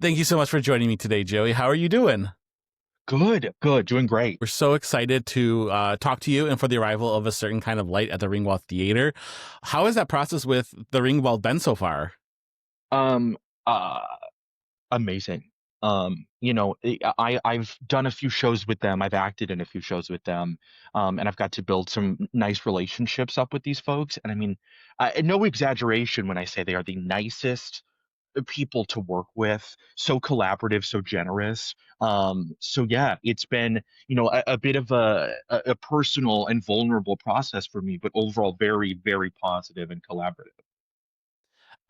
Thank you so much for joining me today, Joey. How are you doing? Good, good, doing great. We're so excited to talk to you and for the arrival of a certain kind of light at the Ringwald Theatre. How has that process with the Ringwald been so far? Um, uh, Amazing. I've done a few shows with them. I've acted in a few shows with them, and I've got to build some nice relationships up with these folks. And I mean, no exaggeration when I say they are the nicest people to work with. So collaborative, so generous. So yeah, it's been a bit of a personal and vulnerable process for me, but overall very, very positive and collaborative.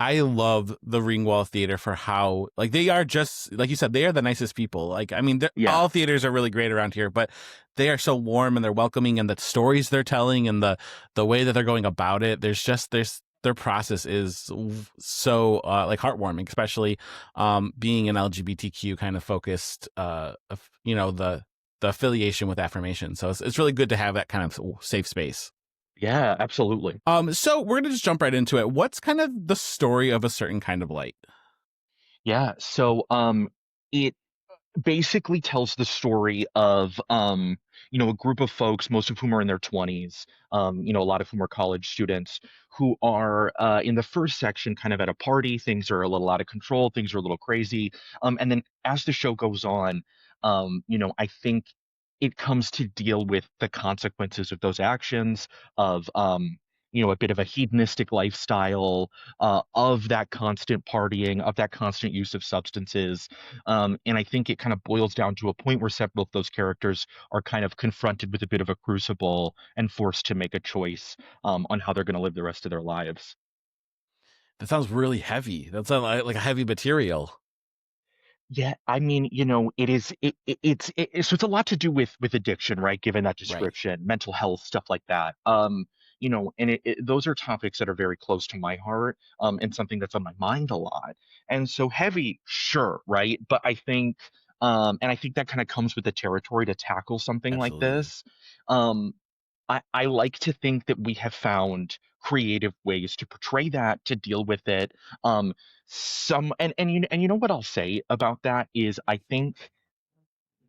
I love the Ringwald Theatre for how, like, they are just, like you said, they are the nicest people. Like, I mean, Yeah. all theaters are really great around here, but they are so warm and they're welcoming, and the stories they're telling and the way that they're going about it, their process is so like heartwarming, especially being an LGBTQ kind of focused, the affiliation with affirmation. So it's really good to have that kind of safe space. Yeah, absolutely. So we're gonna just jump right into it. What's kind of the story of a certain kind of light? Yeah. It basically tells the story of a group of folks, most of whom are in their 20s, a lot of whom are college students who are in the first section kind of at a party. Things are a little out of control, things are a little crazy. And then as the show goes on, I think it comes to deal with the consequences of those actions, of a bit of a hedonistic lifestyle, of that constant partying, of that constant use of substances. And I think it kind of boils down to a point where several of those characters are kind of confronted with a bit of a crucible and forced to make a choice on how they're going to live the rest of their lives. That sounds really heavy. That's like a heavy material. Yeah, I mean, it is so it's a lot to do with addiction, right? Given that Right. description, mental health, stuff like that. And those are topics that are very close to my heart, and something that's on my mind a lot. And so heavy, sure, right? But I think that kind of comes with the territory to tackle something like Absolutely. this. Um, I like to think that we have found creative ways to portray that, to deal with it. Some and you know what I'll say about that is I think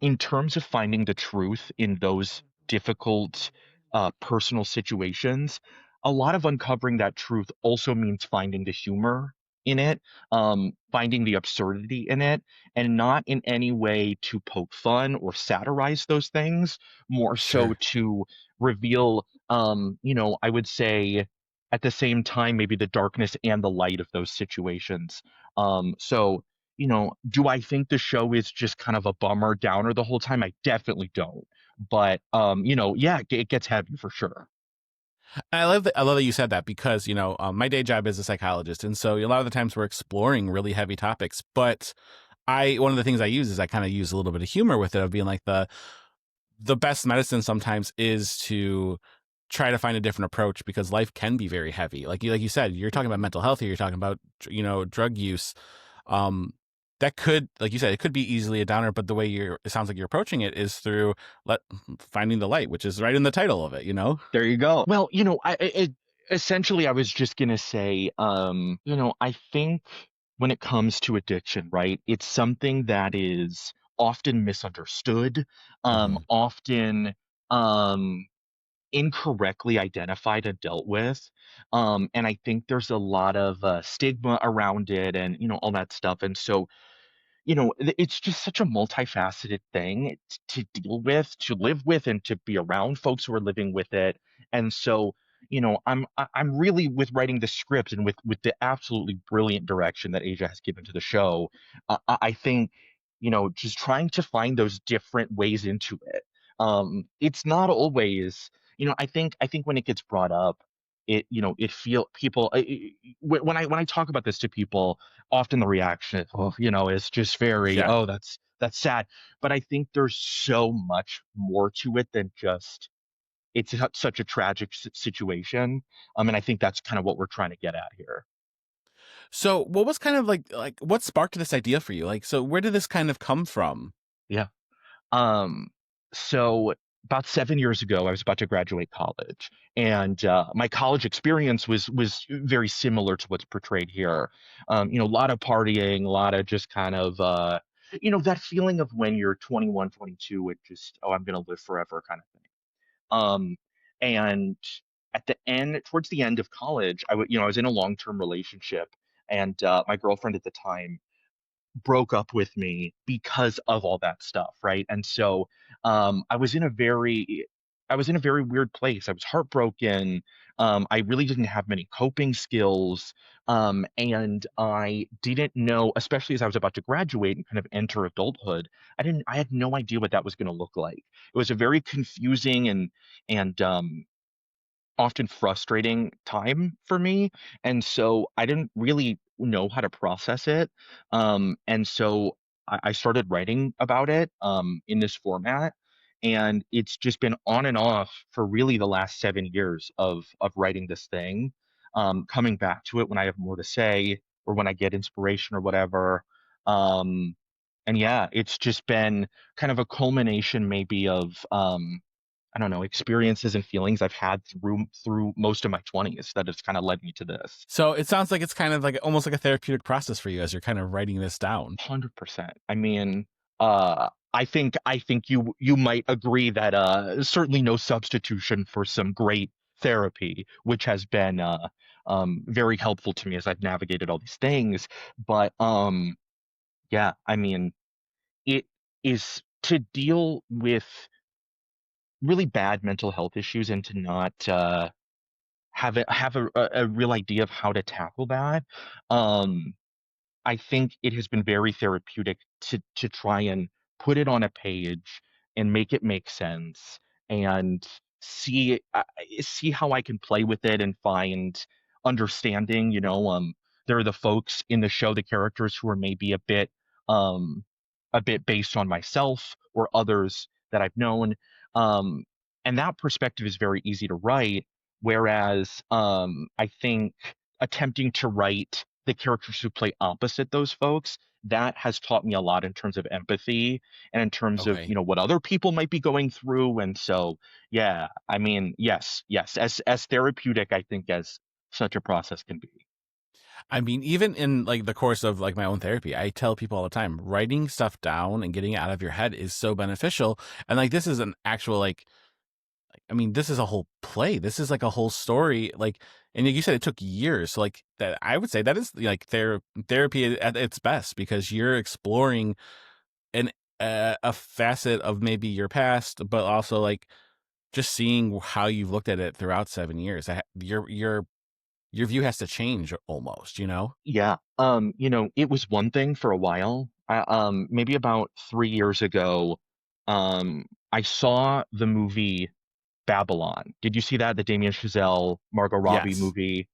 in terms of finding the truth in those difficult personal situations, a lot of uncovering that truth also means finding the humor in it, finding the absurdity in it, and not in any way to poke fun or satirize those things, more so Sure. to reveal, I would say at the same time, maybe the darkness and the light of those situations. Do I think the show is just kind of a bummer downer the whole time? I definitely don't. But yeah, it gets heavy for sure. I love that you said that because my day job is a psychologist, and so a lot of the times we're exploring really heavy topics. But I one of the things I use is I kind of use a little bit of humor with it, of being like the best medicine sometimes is to try to find a different approach, because life can be very heavy. Like you said, you're talking about mental health here, you're talking about drug use. Um that could, like you said, it could be easily a downer, but the way it sounds like you're approaching it is through let finding the light, which is right in the title of it. There you go. Well, essentially, I was just gonna say, I think when it comes to addiction, right, it's something that is often misunderstood, Hmm. often um, incorrectly identified and dealt with. And I think there's a lot of stigma around it, and all that stuff. And so it's just such a multifaceted thing to deal with, to live with, and to be around folks who are living with it. And so, I'm really, with writing the script and with the absolutely brilliant direction that Asia has given to the show. I think, just trying to find those different ways into it. It's not always, I think when it gets brought up, it feel people when I talk about this to people, often the reaction is, oh, it's just very, Yeah. oh, that's sad. But I think there's so much more to it than just it's such a tragic situation. And I think that's kind of what we're trying to get at here. So what was kind of like what sparked this idea for you? Like, so where did this kind of come from? Yeah. Um, so. about 7 years ago, I was about to graduate college, and my college experience was very similar to what's portrayed here. A lot of partying, a lot of just kind of that feeling of when you're 21, 22, it just, oh, I'm gonna live forever kind of thing. And at the end, towards the end of college, I was in a long-term relationship, and my girlfriend at the time broke up with me because of all that stuff, right? And so I was in a very weird place. I was heartbroken. I really didn't have many coping skills. And I didn't know, especially as I was about to graduate and kind of enter adulthood, I had no idea what that was going to look like. It was a very confusing and often frustrating time for me. And so I didn't really know how to process it. And so I started writing about it in this format. And it's just been on and off for really the last 7 years of writing this thing, coming back to it when I have more to say or when I get inspiration or whatever. Um, and yeah, it's just been kind of a culmination maybe of I don't know, experiences and feelings I've had through most of my 20s that has kind of led me to this. So it sounds like it's kind of like almost like a therapeutic process for you as you're kind of writing this down. 100%. I mean, I think you might agree that certainly no substitution for some great therapy, which has been very helpful to me as I've navigated all these things. But yeah, I mean, it is to deal with really bad mental health issues and to not have a real idea of how to tackle that. Um, I think it has been very therapeutic to try and put it on a page and make it make sense and see how I can play with it and find understanding. There are the folks in the show, the characters who are maybe um, a bit based on myself or others that I've known, um, and that perspective is very easy to write. Whereas I think attempting to write the characters who play opposite those folks, that has taught me a lot in terms of empathy and in terms of, Okay. what other people might be going through. And so, yeah, I mean, yes, as therapeutic, I think, as such a process can be. I mean, even in like the course of like my own therapy, I tell people all the time, writing stuff down and getting it out of your head is so beneficial. And like this is an actual I mean, this is a whole play. This is like a whole story. Like, and like you said, it took years. So like that, I would say that is like therapy at its best because you're exploring an a facet of maybe your past, but also like just seeing how you've looked at it throughout 7 years. Your view has to change almost. You know? Yeah. It was one thing for a while. Maybe about 3 years ago, I saw the movie Babylon. Did you see that? The Damien Chazelle, Margot Robbie Yes. movie,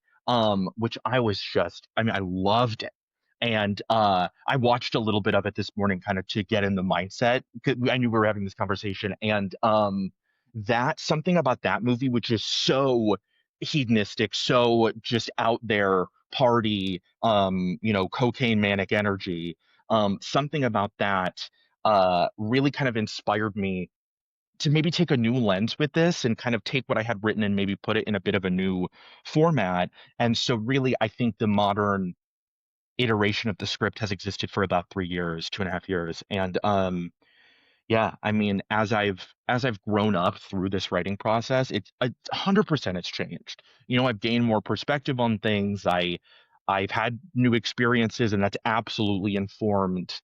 which I mean, I loved it. And I watched a little bit of it this morning, kind of to get in the mindset. 'Cause I knew we were having this conversation, and that something about that movie, which is so hedonistic, so just out there party, cocaine manic energy. Something about that really kind of inspired me to maybe take a new lens with this and kind of take what I had written and maybe put it in a bit of a new format. And so really, I think the modern iteration of the script has existed for about 3 years, 2.5 years. And yeah, I mean, as I've grown up through this writing process, it's 100% it's changed. I've gained more perspective on things. I've had new experiences, and that's absolutely informed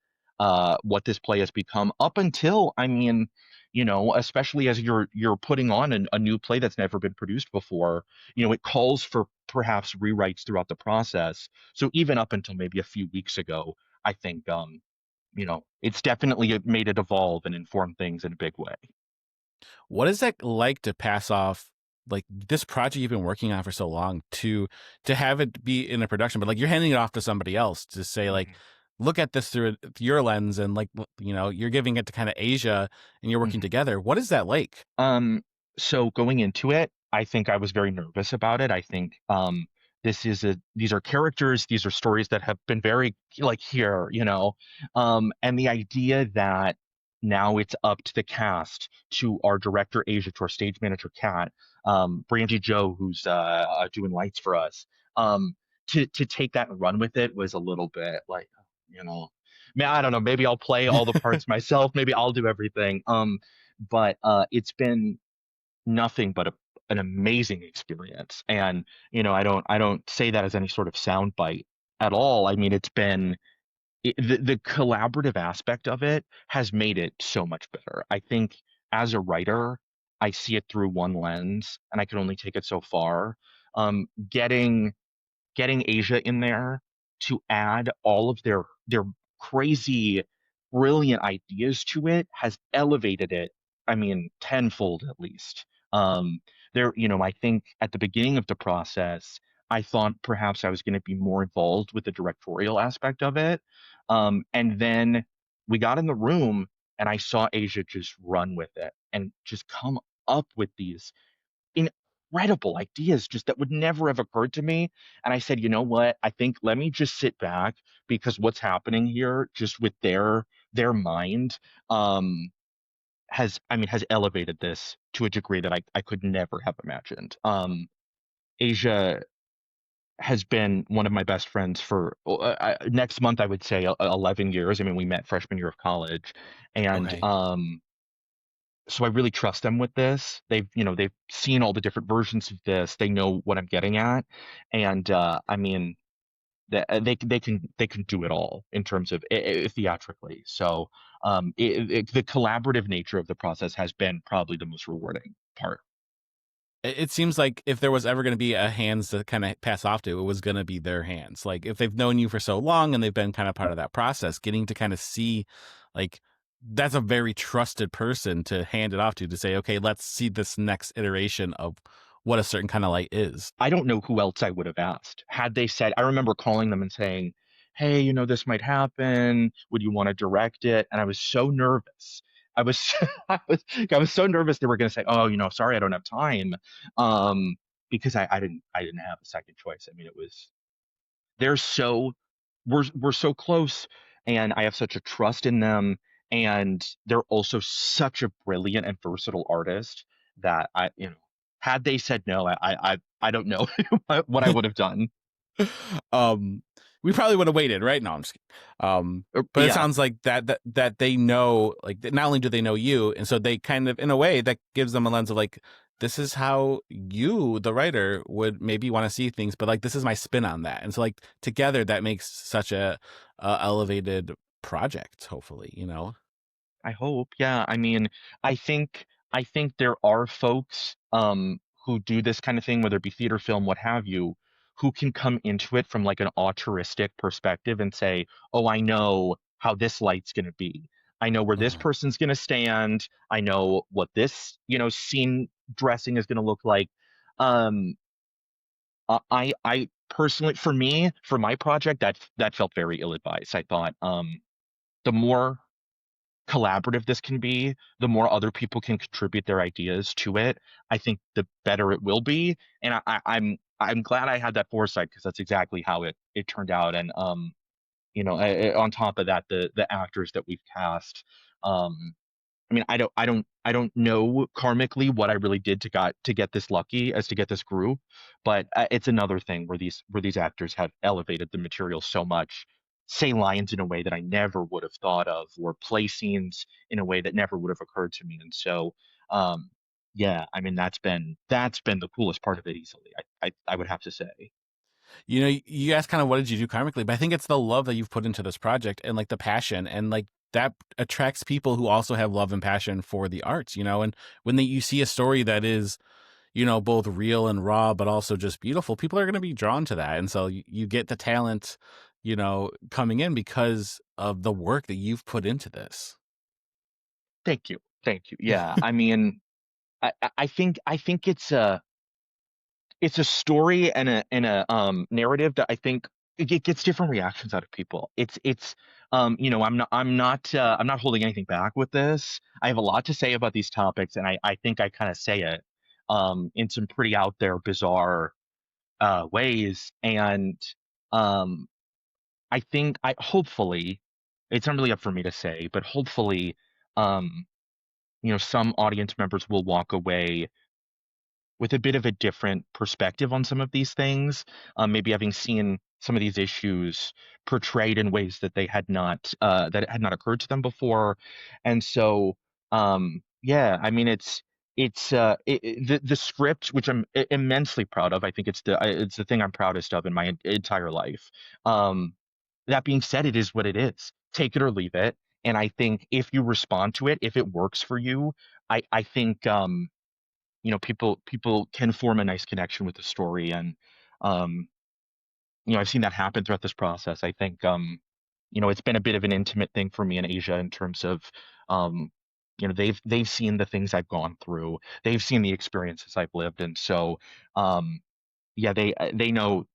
what this play has become. Up until, I mean, especially as you're putting on a new play that's never been produced before, it calls for perhaps rewrites throughout the process. So even up until maybe a few weeks ago, I think it's definitely made it evolve and inform things in a big way. What is that like to pass off like this project you've been working on for so long to have it be in a production, but like you're handing it off to somebody else to say like, Mhm. look at this through your lens and like you're giving it to kind of Asia and you're working Mhm. together. What is that like? Um, so going into it, I think I was very nervous about it. I think these are characters, these are stories that have been very like here, and the idea that now it's up to the cast, to our director Asia, to our stage manager Kat, Brandy Joe, who's doing lights for us, um, to take that and run with it was a little bit like, you know, man, I don't know, maybe I'll play all the parts myself, maybe I'll do everything. But it's been nothing but an amazing experience. And I don't say that as any sort of soundbite at all. I mean, the collaborative aspect of it has made it so much better. I think as a writer, I see it through one lens, and I can only take it so far. Um, getting getting Asia in there to add all of their crazy, brilliant ideas to it has elevated it. I mean, tenfold at least. Um, I think at the beginning of the process, I thought perhaps I was going to be more involved with the directorial aspect of it. And then we got in the room and I saw Asia just run with it and just come up with these incredible ideas just that would never have occurred to me. And I said, you know what? I think let me just sit back because what's happening here just with their mind um has elevated this to a degree that I could never have imagined. Asia has been one of my best friends for next month I would say 11 years. I mean, we met freshman year of college, and Okay. so I really trust them with this. They've seen all the different versions of this. They know what I'm getting at, and I mean, they can do it all in terms of theatrically. So the collaborative nature of the process has been probably the most rewarding part. It seems like if there was ever going to be a hands to kind of pass off to, it was going to be their hands. Like if they've known you for so long and they've been kind of part of that process, getting to kind of see, like, that's a very trusted person to hand it off to say, okay, let's see this next iteration of what a certain kind of light is. I don't know who else I would have asked had they said. I remember calling them and saying, "Hey, this might happen. Would you want to direct it?" And I was so nervous. I was I was so nervous they were going to say, "Oh, sorry, I don't have time," um, because I didn't have a second choice. I mean, it was they're so we're so close, and I have such a trust in them, and they're also such a brilliant and versatile artist that had they said no, I don't know what I would have done. um, we probably would have waited, right? No, I'm just kidding. But it Yeah, sounds like that they know, like, not only do they know you, and so they kind of, in a way, that gives them a lens of like, this is how you, the writer, would maybe want to see things, but like, this is my spin on that, and so like together, that makes such a elevated project. Hopefully. I hope. Yeah, I mean, I think there are folks who do this kind of thing, whether it be theater, film, what have you, who can come into it from like an altruistic perspective and say, "Oh, I know how this light's going to be. I know where this Mhm. person's going to stand. I know what this, scene dressing is going to look like." Um, I personally, for me, for my project, that felt very ill-advised. I thought, the more collaborative this can be, the more other people can contribute their ideas to it, I think the better it will be. And I'm glad I had that foresight because that's exactly how it turned out. And on top of that, the actors that we've cast, um, I mean, I don't know karmically what I really did to get this lucky as to get this group, but it's another thing where these actors have elevated the material so much, say lines in a way that I never would have thought of, or play scenes in a way that never would have occurred to me. And so, um, yeah, I mean, that's been the coolest part of it easily. I would have to say. You asked kind of what did you do karmically, but I think it's the love that you've put into this project and like the passion, and like that attracts people who also have love and passion for the arts. And when you see a story that is, both real and raw, but also just beautiful, people are going to be drawn to that. And so you get the talent, coming in because of the work that you've put into this. Thank you, thank you. Yeah, I mean, I think it's a story and a narrative that I think it gets different reactions out of people. I'm not holding anything back with this. I have a lot to say about these topics, and I think I kind of say it in some pretty out there, bizarre ways. And um, I think I hopefully it's not really up for me to say, but hopefully um, some audience members will walk away with a bit of a different perspective on some of these things, maybe having seen some of these issues portrayed in ways that they had not that had not occurred to them before, and so yeah, I mean the script, which I'm immensely proud of. I think it's the thing I'm proudest of in my entire life. Um, that being said, it is what it is. Take it or leave it. And I think if you respond to it, if it works for you, I think people can form a nice connection with the story, and um I've seen that happen throughout this process. I think it's been a bit of an intimate thing for me in Asia in terms of um they've seen the things I've gone through, they've seen the experiences I've lived, and so um yeah, they know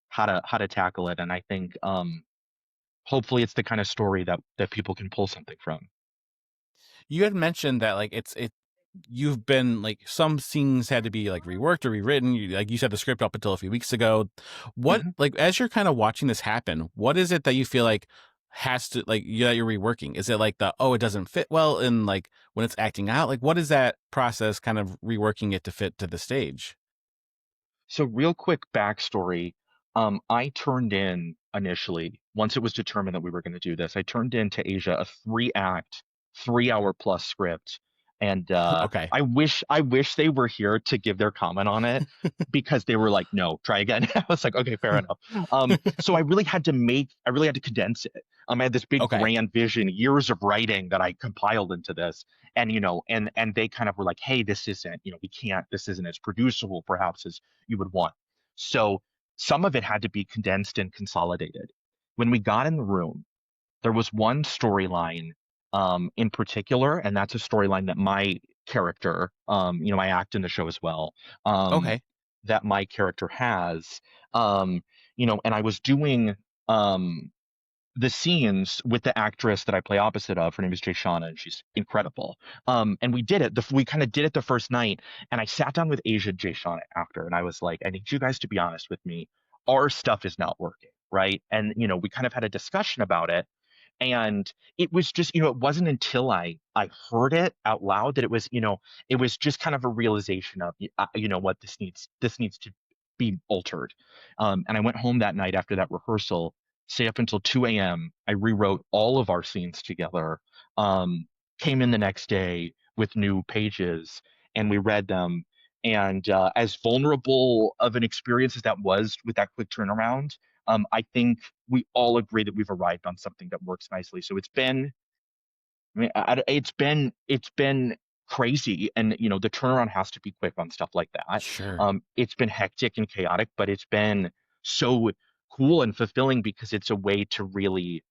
how to tackle it, and I think hopefully it's the kind of story that people can pull something from. You had mentioned that like you've been like some scenes had to be like reworked or rewritten. Like you said, the script up until a few weeks ago. What Mhm. like as you're kind of watching this happen, what is it that you feel like has to like that you're reworking? Is it like the oh it doesn't fit well in like when it's acting out? Like what is that process kind of reworking it to fit to the stage? So real quick backstory. I turned in initially, once it was determined that we were going to do this, I turned in to Asia a 3-act, 3 hour plus script. And Okay. I wish they were here to give their comment on it, because they were like, no, try again. I was like, okay, fair enough. So I really had to condense it. I had this big Okay. grand vision, years of writing that I compiled into this, and and they kind of were like, hey, this isn't, we can't, this isn't as producible perhaps as you would want. So some of it had to be condensed and consolidated. When we got in the room, there was one storyline in particular, and that's a storyline that my character, I act in the show as well, um, Okay. that my character has, um, and I was doing um, the scenes with the actress that I play opposite of. Her name is Jay Shauna, and she's incredible. And we did it. We kind of did it the first night, and I sat down with Asia Jay Shauna after, and I was like, I need you guys to be honest with me. Our stuff is not working, right? And we kind of had a discussion about it, and it was just it wasn't until I heard it out loud that it was just kind of a realization of what this needs to be altered. And I went home that night after that rehearsal, stayed up until 2 a.m. I rewrote all of our scenes together, um, came in the next day with new pages, and we read them. And as vulnerable of an experience as that was with that quick turnaround, I think we all agree that we've arrived on something that works nicely. So it's been, I mean, it's been crazy, and the turnaround has to be quick on stuff like that. Sure. It's been hectic and chaotic, but it's been so cool and fulfilling because it's a way to really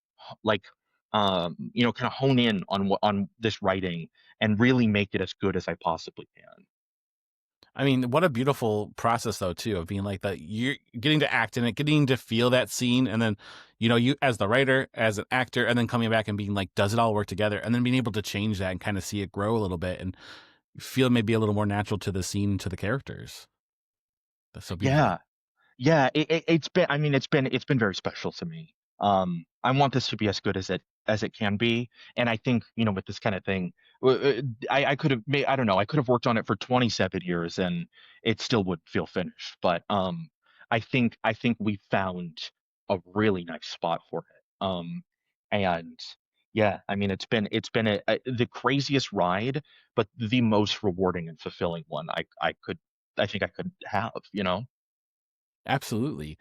like kind of hone in on this writing and really make it as good as I possibly can. I mean, what a beautiful process though, too, of being like that you're getting to act in it, getting to feel that scene, and then, you as the writer, as an actor, and then coming back and being like, does it all work together? And then being able to change that and kind of see it grow a little bit and feel maybe a little more natural to the scene, to the characters. That's so beautiful. Yeah. Yeah, it's been. I mean, it's been very special to me. I want this to be as good as it can be, and I think with this kind of thing, I could have made. I don't know. I could have worked on it for 27 years, and it still would feel finished. But I think we found a really nice spot for it. And yeah, I mean, it's been the craziest ride, but the most rewarding and fulfilling one I think I could have. Absolutely.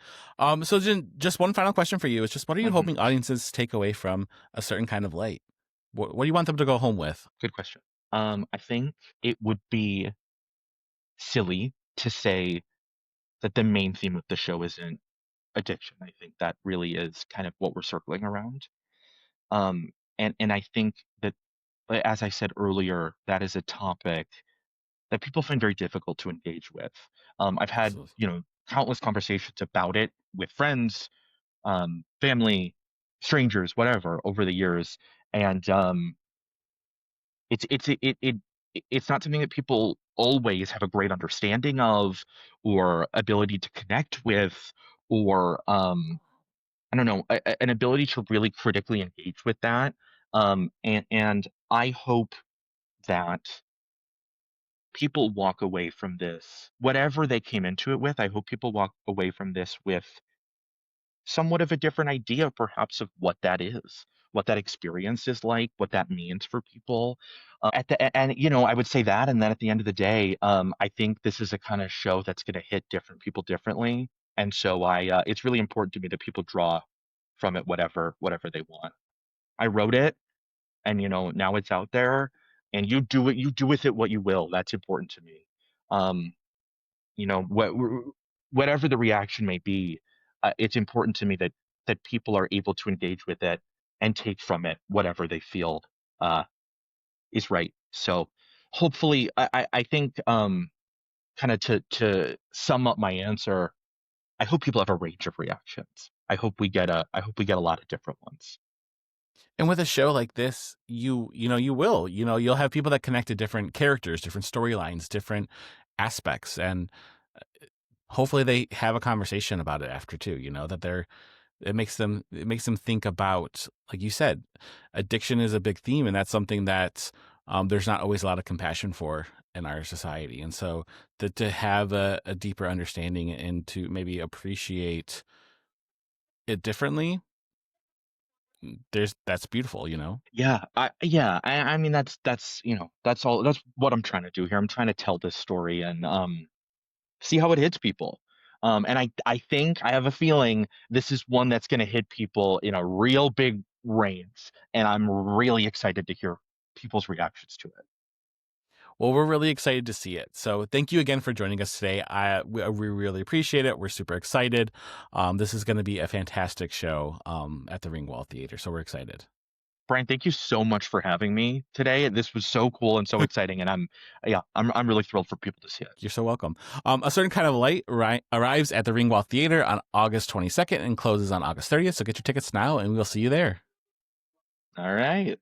So Jen, just one final question for you is just what are you Mhm. hoping audiences take away from a certain kind of light? What do you want them to go home with? Good question. I think it would be silly to say that the main theme of the show isn't addiction. I think that really is kind of what we're circling around. And I think that, as I said earlier, that is a topic that people find very difficult to engage with. I've had, Absolutely. countless conversations about it with friends, family, strangers, whatever, over the years, and it's not something that people always have a great understanding of or ability to connect with, or I don't know, an ability to really critically engage with that. And I hope that people walk away from this, whatever they came into it with. I hope people walk away from this with somewhat of a different idea, perhaps, of what that is, what that experience is like, what that means for people. And I would say that, and then at the end of the day, I think this is a kind of show that's going to hit different people differently, and so it's really important to me that people draw from it whatever they want. I wrote it, and now it's out there, and you do with it what you will. That's important to me. Um, whatever the reaction may be, it's important to me that people are able to engage with it and take from it whatever they feel uh, is right. So hopefully, I think, kind of to sum up my answer, I hope people have a range of reactions. I hope we get a lot of different ones. And with a show like this, you'll have people that connect to different characters, different storylines, different aspects, and hopefully they have a conversation about it after too. That it makes them think about, like you said, addiction is a big theme, and that's something that there's not always a lot of compassion for in our society. And so to have a deeper understanding and to maybe appreciate it differently, that's beautiful. Yeah, I mean, that's what I'm trying to do here. I'm trying to tell this story and see how it hits people. And I think I have a feeling this is one that's going to hit people in a real big range, and I'm really excited to hear people's reactions to it. Well, we're really excited to see it. So thank you again for joining us today. We really appreciate it. We're super excited. This is going to be a fantastic show at the Ringwald Theatre. So we're excited. Brian, thank you so much for having me today. This was so cool and so exciting, and I'm really thrilled for people to see it. You're so welcome. A Certain Kind of Light arrives at the Ringwald Theatre on August 22nd and closes on August 30th. So get your tickets now, and we'll see you there. All right.